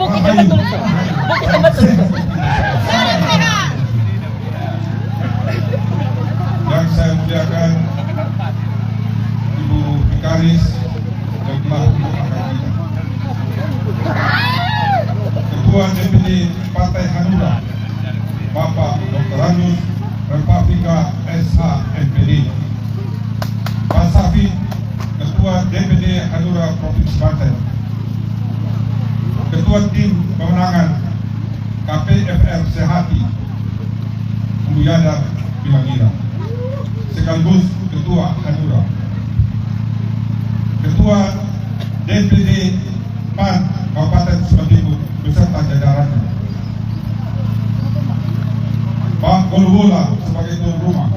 bukit yang betul itu. Bukit yang betul itu. Yang saya muliakan Ibu Vikaris yang telah mendoakan kita. Ketua DPD Partai Hanura Bapak Dr. Anus Republika SH MPD. Pak Safi, Ketua DPD Hanura Provinsi Banten. Ketua Tim Pemenangan KPFR Sehati Mbuyada Bilangira, sekaligus Ketua Hanura. Ketua DPD PAN Kabupaten Sumba Timur beserta jajarannya. Pak Golbola sebagai tuan rumah,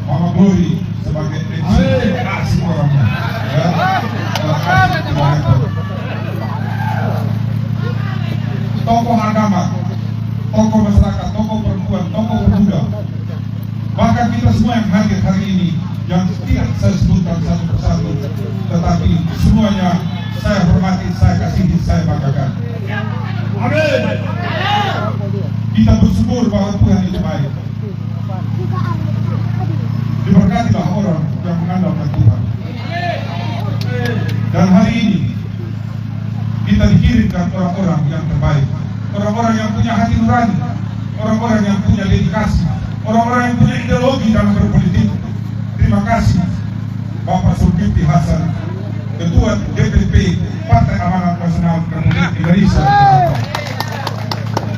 Mama Glory sebagai asik orangnya, ya, tokoh agama, tokoh masyarakat, tokoh perempuan, tokoh pemuda, bahkan kita semua yang hadir hari ini yang tidak saya sebutkan satu persatu, tetapi semuanya saya hormati, saya kasihi, saya banggakan. Amin. Kita bersyukur bahwa Tuhan itu baik. Diberkatilah orang yang mengandalkan Tuhan. Dan hari ini kita dikirimkan orang-orang yang terbaik, orang-orang yang punya hati nurani, orang-orang yang punya dedikasi, orang-orang yang punya ideologi dalam berpolitik. Terima kasih Bapak Zulkifli Hasan, Ketua DPP Partai Amanat Nasional Republik Indonesia.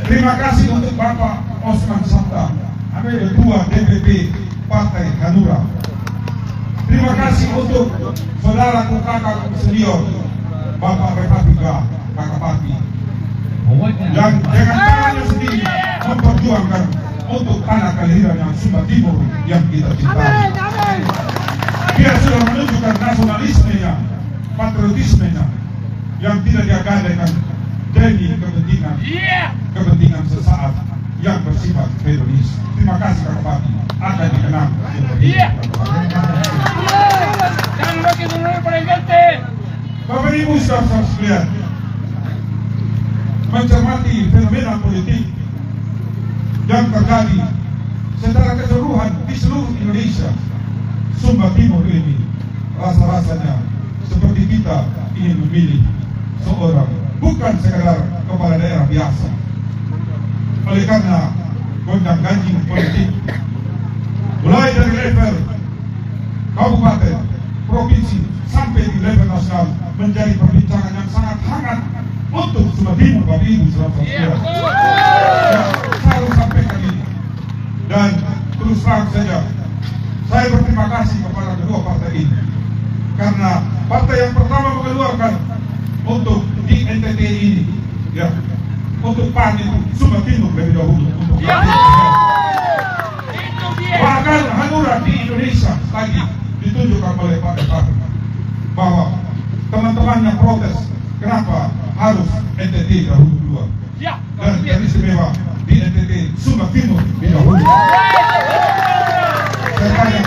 Terima kasih untuk Bapak Osman Sabta, Ketua DPP Partai Hanura. Terima kasih untuk saudara kakak senior Bapak Republika Kakapati yang dengan tangannya sendiri memperjuangkan untuk anak kelahiran yang Sumba Timur yang kita cintai. Dia sudah menunjukkan nasionalismenya, patriotismenya yang tidak digadaikan demi kepentingan sesaat yang bersifat hedonis. Terima kasih Kakapati, akan dikenang. Jangan bagi dulu presente. Bapak Ibu saudara sekalian, mencermati fenomena politik yang terjadi secara keseluruhan di seluruh Indonesia, Sumba Timur ini rasa-rasanya seperti kita ingin memilih seorang bukan sekadar kepala daerah biasa. Oleh karena gonjang-ganjing politik mulai dari level kabupaten, provinsi sampai di level nasional menjadi perbincangan yang sangat hangat untuk Sumba Timur, Bapak Ibu saudara sekalian. Saya harus sampaikan ini, dan terus terang saja saya berterima kasih kepada kedua partai ini, karena partai yang pertama mengeluarkan untuk di NTT ini, ya, untuk PAN itu Sumba Timur lebih dahulu untuk bahkan Hanura di Indonesia lagi ditunjukkan oleh Pak Dekarno bahwa teman-temannya protes kenapa harus NTT dahulu duluan, dan yang istimewa di NTT Sumba Timur lebih dahulu. Saya tanya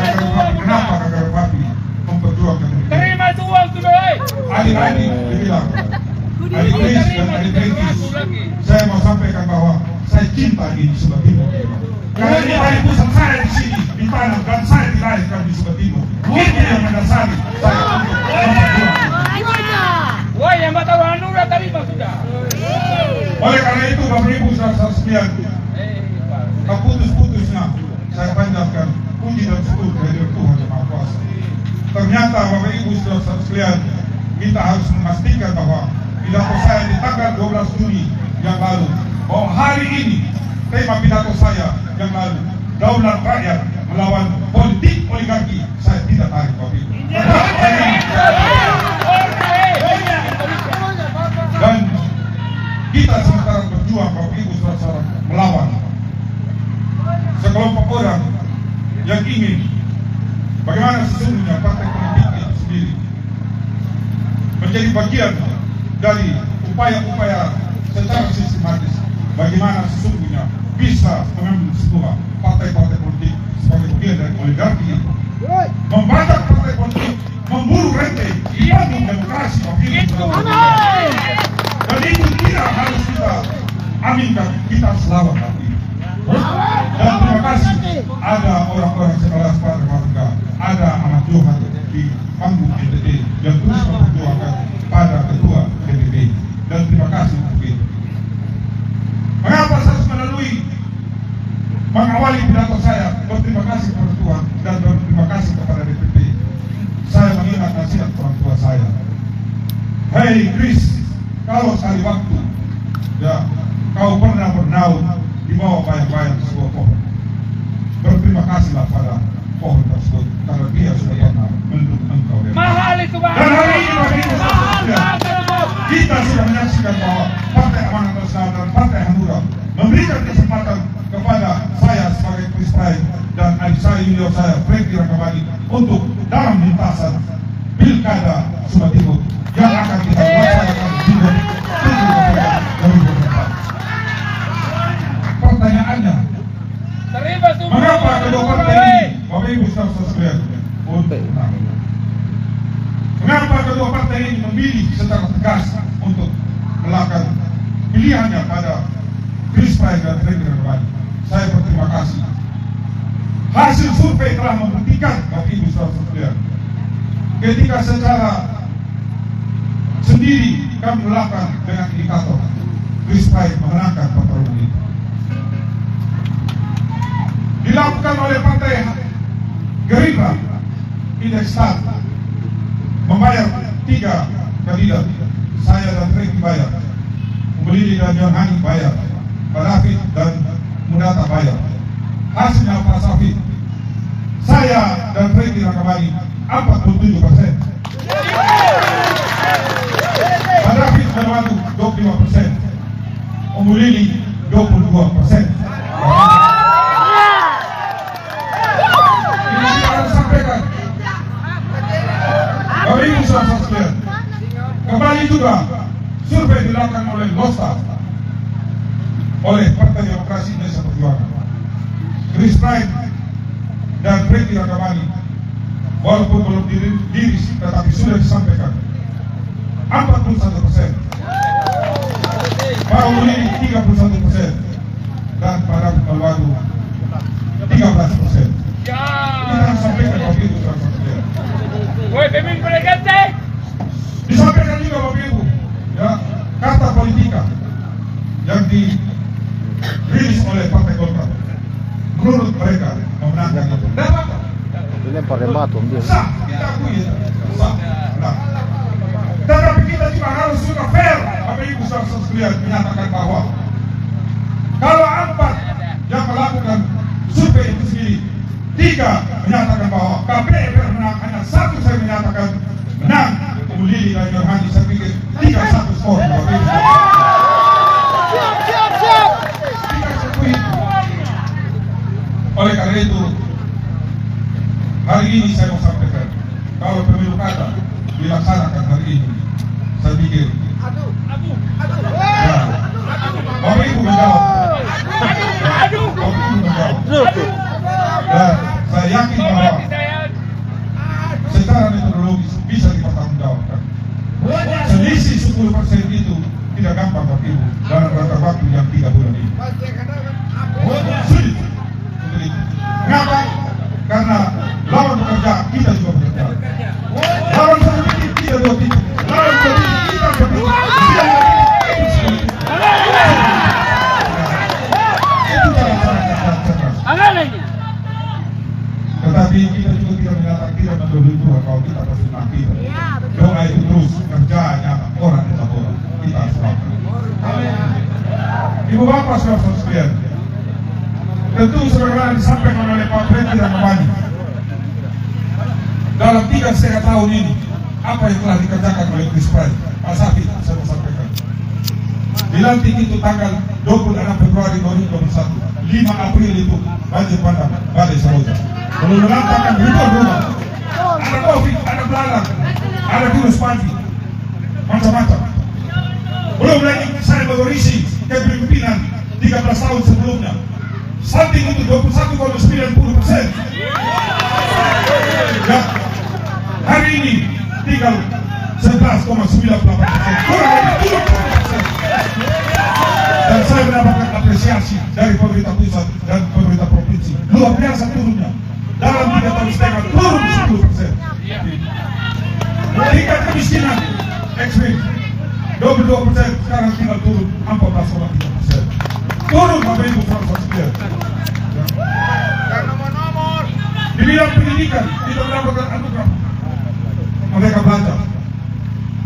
kenapa Kakak Bupati memperjuangkan ini? Terima uang sudah. Adik-adik dibilang, adik Chris dan adik Ricky, saya mau sampaikan bahwa saya cinta di Sumba Timur. Karena ini dari pusat saya di sini ditanam dan saya dilahirkan di Sumba Timur. Ini yang mendasari saya untuk memperjuangkan. Wah, yang mata Hanura terima sudah. Oleh karena itu Bapak Ibu saudara sekalian, keputus-putusnya saya panjatkan puji dan syukur kehadirat Tuhan Yang Maha Kuasa. Ternyata Bapak Ibu saudara sekalian, kita harus memastikan bahwa pidato saya di tanggal 12 Juni yang lalu, bahwa hari ini tema pidato saya yang lalu, daulat rakyat melawan politik oligarki, saya tidak tarik Bapak Ibu. Dan kita sementara berjuang Bapak Ibu saudara melawan sekelompok orang yang ingin bagaimana sesungguhnya partai politik itu sendiri menjadi bagian dari upaya-upaya secara sistematis bagaimana sesungguhnya bisa mengambil sebuah partai-partai politik sebagai bagian dari oligarki itu, membajak partai politik, memburu rente, bangun demokrasi. Dan itu tidak harus kita di panggung NTT yang terus memperjuangkan pada ketua PBB, dan terima kasih untuk itu. Mengapa saya harus mengawali pidato saya berterima kasih kepada Tuhan dan berterima kasih kepada DPP. Saya mengingat nasihat orang tua saya. Hei Chris, kalau sekali waktu ya kau pernah bernaung di bawah bayang-bayang sebuah pohon, berterima kasihlah pada pohon tersebut karena dia sudah pernah mendukung engkau. Mahal itu bang. Dan hari ini bagi kita sudah menyaksikan bahwa Partai Amanat Nasional dan Partai Hanura memberikan kesempatan kepada saya sebagai Chris Pride dan adik saya junior saya Freddy Rakabani untuk dalam lintasan Pilkada Sumba Timur yang akan kita laksanakan di 2024. Pertanyaannya, mengapa kedua partai ini, Bapak Ibu saudara sekalian, mengapa kedua partai ini memilih secara tegas untuk melakukan pilihannya pada Chris Pride dan Freddy Rakabani? Saya berterima kasih. Hasil survei telah membuktikan, Bapak Ibu saudara sekalian, ketika secara sendiri kami melakukan dengan indikator Chris Pride memenangkan pertarungan itu. Dilakukan oleh Partai Gerindra, Indeks Stat membayar 3 kandidat, saya dan Freddy bayar, Umulili dan Johan bayar, Pak David dan Mudata bayar. Hasilnya Pak Safid, saya dan Freddy Rakabani 47%, Pak David Menwatu 25%, Umulili 22%. Bapak Ibu saudara sekalian, kembali juga survei dilakukan oleh Losta oleh Partai Demokrasi Indonesia Perjuangan. Chris Pride dan Freddy Rakabani walaupun belum diri tetapi sudah disampaikan 41%, Pak Umulili 31% dan Pak David Menwatu 13%. Kita sampaikan Bapak Ibu saudara sekalian. Woi, pemimpin presente. Disampaikan juga Bapak Ibu, ya, kata politika yang dirilis oleh Partai Golkar, menurut mereka memenangkan itu. Dilempar de batu dia. Sah, kita akui itu. Sah. Nah, tetapi kita juga harus juga fair, Bapak Ibu saudara sekalian, menyatakan bahwa kalau 4 yang melakukan survei itu sendiri, 3 menyatakan bahwa KPU menang, hanya 1 saya menyatakan menang. Umulili dan Johan, saya pikir 3-1 skor. Siap. Oleh karena itu, hari ini saya mau sampaikan, kalau pemilu kada dilaksanakan hari ini, saya pikir ya, Bapak Ibu menjawab. Dan saya yakin bahwa secara metodologis bisa dipertanggungjawabkan. Selisih 10% itu tidak gampang Bapak Ibu dalam rangka waktu yang 3 bulan ini. Sulit untuk itu. Kenapa? Karena lawan bekerja, kita juga bekerja. Lawan politik, kita juga politik. Lawan politik, kita politik. Itu cara cerdas. Tetapi kita juga tidak menyatakan, tidak mendahului Tuhan kalau kita pasti mati. Doa itu terus kerja nyata orang dan orang kita selamat. Ibu bapak saudara sekalian, tentu sebagaimana disampaikan oleh Pak Freddy Rakabani, dalam 3,5 tahun ini apa yang telah dikerjakan oleh Chris Pride, Pak Safid saya mau sampaikan. Dilantik itu tanggal 26 Februari 2021, 5 April itu banjir bandang Balai Saroja. Belum melantarkan ribuan rumah, ada COVID, ada belalang, ada virus mati, macam-macam. Belum lagi saya mengurisi kepemimpinan 13 tahun sebelumnya. Stunting itu 21,90%. Ya, hari ini tinggal 11,98%. Kurang lebih 20%. Dan saya mendapatkan apresiasi dari pemerintah pusat dan pemerintah provinsi. Luar biasa turunnya. Dalam 3,5 tahun turun 10%. kemiskinan ekstrim 22%, sekarang tinggal turun 14,3%. Turun Bapak Ibu saudara sekalian. Di bidang pendidikan kita mendapatkan anugerah mereka belajar.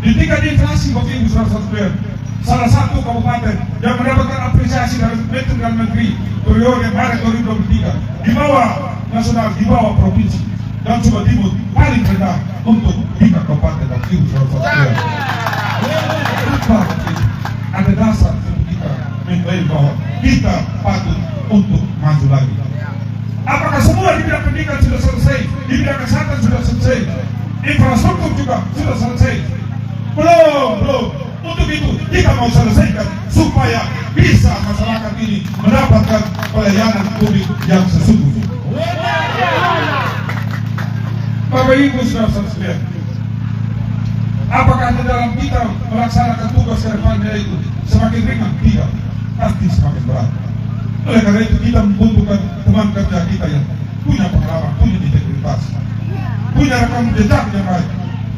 Di tingkat inflasi Bapak Ibu saudara sekalian, salah satu kabupaten yang mendapatkan apresiasi dari Menteri Dalam Negeri periode Maret 2023 di bawah nasional, di bawah provinsi dan Jawa Timur paling rendah untuk tingkat kabupaten Bapak Ibu saudara sekalian. Ada dasar untuk kita mengklaim bahwa kita patut untuk maju lagi. Apakah semua di bidang pendidikan sudah selesai? Di bidang kesehatan sudah selesai? Infrastruktur juga sudah selesai? Belum. Untuk itu kita mau selesaikan supaya bisa masyarakat ini mendapatkan pelayanan publik yang sesungguhnya. Bapak Ibu saudara sekalian, apakah di dalam kita melaksanakan tugas ke depannya itu semakin ringan? Tidak, pasti semakin berat. Oleh karena itu kita membutuhkan teman kerja kita yang punya pengalaman, punya integritas, punya rekam jejak yang baik.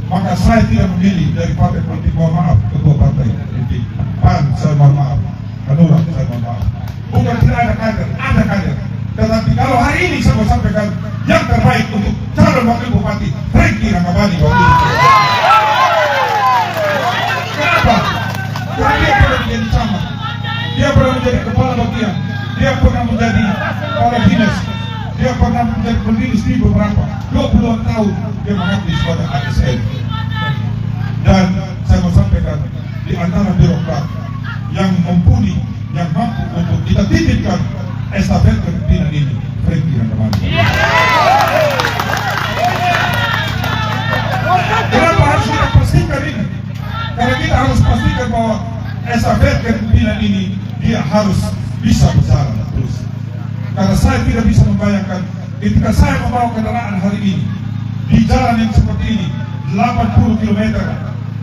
Maka saya tidak memilih dari partai politik, mohon maaf, ketua partai politik PAN, saya mohon maaf, Hanura, saya mohon maaf. Bukan tidak ada kader, ada kader. Tetapi kalau hari ini saya mau sampaikan yang terbaik untuk calon wakil bupati Franky Rangabani. Kenapa? Karena dia pernah menjadi camat, dia pernah menjadi kepala bagian, dia pernah menjadi kepala dinas, dia pernah menjadi pendidik di beberapa 20 tahun dia mengabdi sebagai ASN. Dan saya mau sampaikan di antara birokrat yang mumpuni, yang mampu untuk kita titipkan estafet kepemimpinan ini, Franky Rangabani. Kenapa harus kita pastikan ini? Karena kita harus pastikan bahwa estafet kepemimpinan ini dia harus bisa berjalan terus. Karena saya tidak bisa membayangkan ketika saya membawa kendaraan hari ini di jalan yang seperti ini 80 km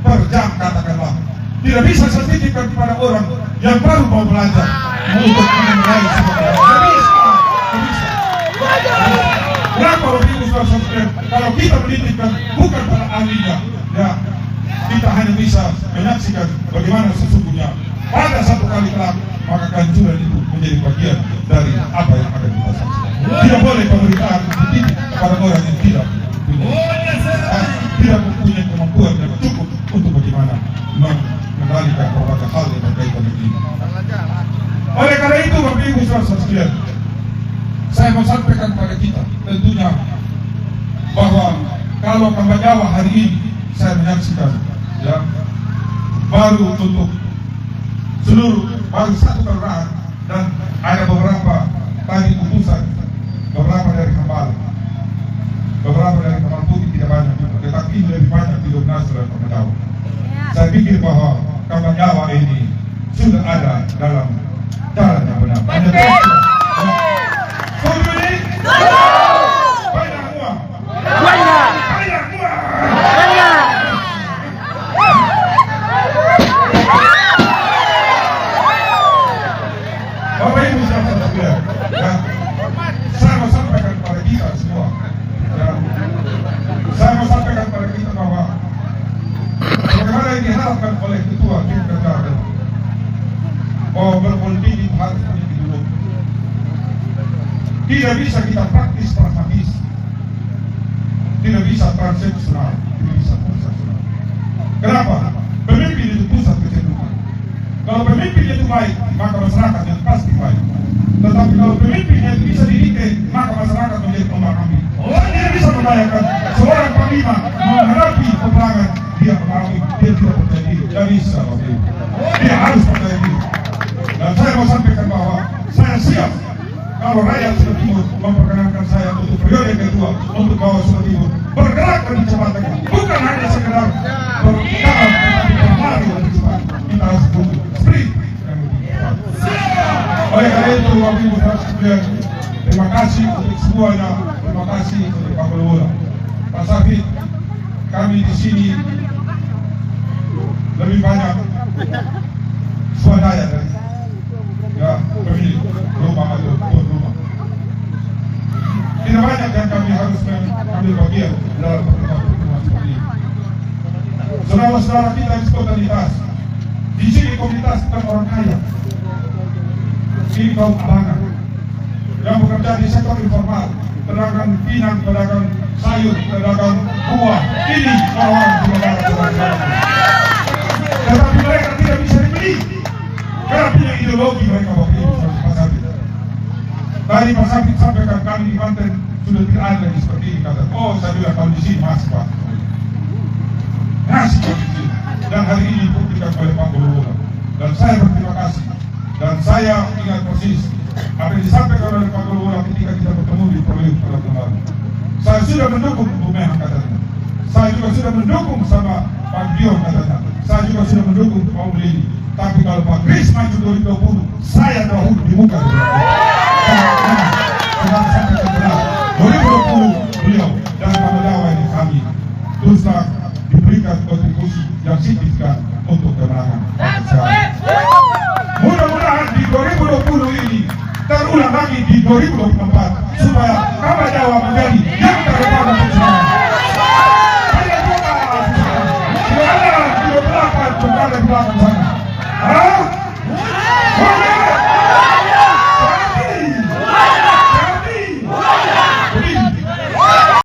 per jam katakanlah, tidak bisa saya titipkan kepada orang yang baru mau belajar untuk mengenai seperti itu. Tidak bisa. Kenapa Bapak Ibu saudara sekalian? Kalau kita menitipkan bukan para ahlinya, ya kita hanya bisa menyaksikan bagaimana sesungguhnya pada satu kali kelak, maka kehancuran itu menjadi bagian dari apa yang akan kita saksikan. Tidak boleh pemberitaan dititip kepada orang yang tidak mempunyai kemampuan yang cukup untuk bagaimana mengendalikan berbagai hal yang berkaitan dengan ini. Oleh karena itu Bapak Ibu saudara sekalian, saya mau sampaikan kepada kita tentunya bahwa kalau Kambang Jawa hari ini saya menyaksikan ya baru untuk seluruh baru satu kelurahan dan ada beberapa tadi putusan beberapa dari Kambang Putih tidak banyak juga, tetapi ini lebih banyak di Dominas dan Kambang Jawa. Saya pikir bahwa Kambang Jawa ini sudah ada dalam jalan yang benar. Bapak Ibu saudara sekalian, ya, saya mau sampaikan kepada kita semua, ya, saya mau sampaikan kepada kita bahwa bagaimana yang diharapkan oleh ketua tim kerja bahwa berpolitik itu harus politik dulu. Tidak bisa kita praktis pragmatis, tidak bisa transaksional, tidak bisa transaksional. Kenapa? Pemimpin itu pusat kecenderungan. Kalau pemimpin itu baik, maka masyarakat yang pasti baik. Tetapi kalau pemimpinnya itu bisa dididik, maka masyarakat menjadi pembangkang. Orang tidak bisa membayangkan seorang panglima menghadapi peperangan, dia mengalami, dia tidak percaya diri. Tidak bisa, Bapak Ibu. Dia harus percaya diri. Dan saya mau sampaikan bahwa saya siap kalau rakyat Jawa Timur memperkenankan saya untuk periode kedua untuk bawa Jawa Timur bergerak lebih cepat lagi, bukan hanya sekedar berjalan tetapi berlari lebih cepat. Kita harus butuh sprint yang lebih cepat. Oleh karena itu, Bapak Ibu sekalian, terima kasih untuk semuanya, terima kasih untuk Pak Kelola, Pak Safit. Kami di sini lebih banyak swadaya dari ya pemilik rumah atau tuan rumah. Tidak banyak yang kami harus mengambil bagian dalam pertemuan seperti ini. saudara-saudara kita di spontanitas. Di sini komunitas bukan orang kaya. Ini kaum abangan yang bekerja di sektor informal, pedagang pinang, pedagang sayur, pedagang buah. Ini orang-orang di negara. Tetapi mereka tidak bisa dibeli karena punya ideologi mereka waktu itu. Tadi Pak Sabit sampaikan kami di Banten sudah tidak ada lagi seperti ini. Kata, oh saya bilang kalau di sini masih Pak. Masih Pak di sini. Dan hari ini dibuktikan oleh Pak Gubernur. Dan saya berterima kasih. Dan saya ingat persis apa yang disampaikan oleh Pak Gubernur ketika kita bertemu di Perliuk pada kemarin. Saya sudah mendukung Bu Mehan katanya. Saya juga sudah mendukung sama Pak Dion katanya. Saya juga sudah mendukung Pak Ulili. Tapi kalau Pak Kris maju 2020, saya dahulu di muka. Karena sampai benar 2020 beliau dan kawan-kawan ini kami terus diberikan kontribusi yang signifikan untuk kemenangan. Mudah-mudahan di 2020 ini terulang lagi di 2024 supaya Kampar Jawa menjadi yang terdepan untuk semua. Saya juga tidak ada di belakang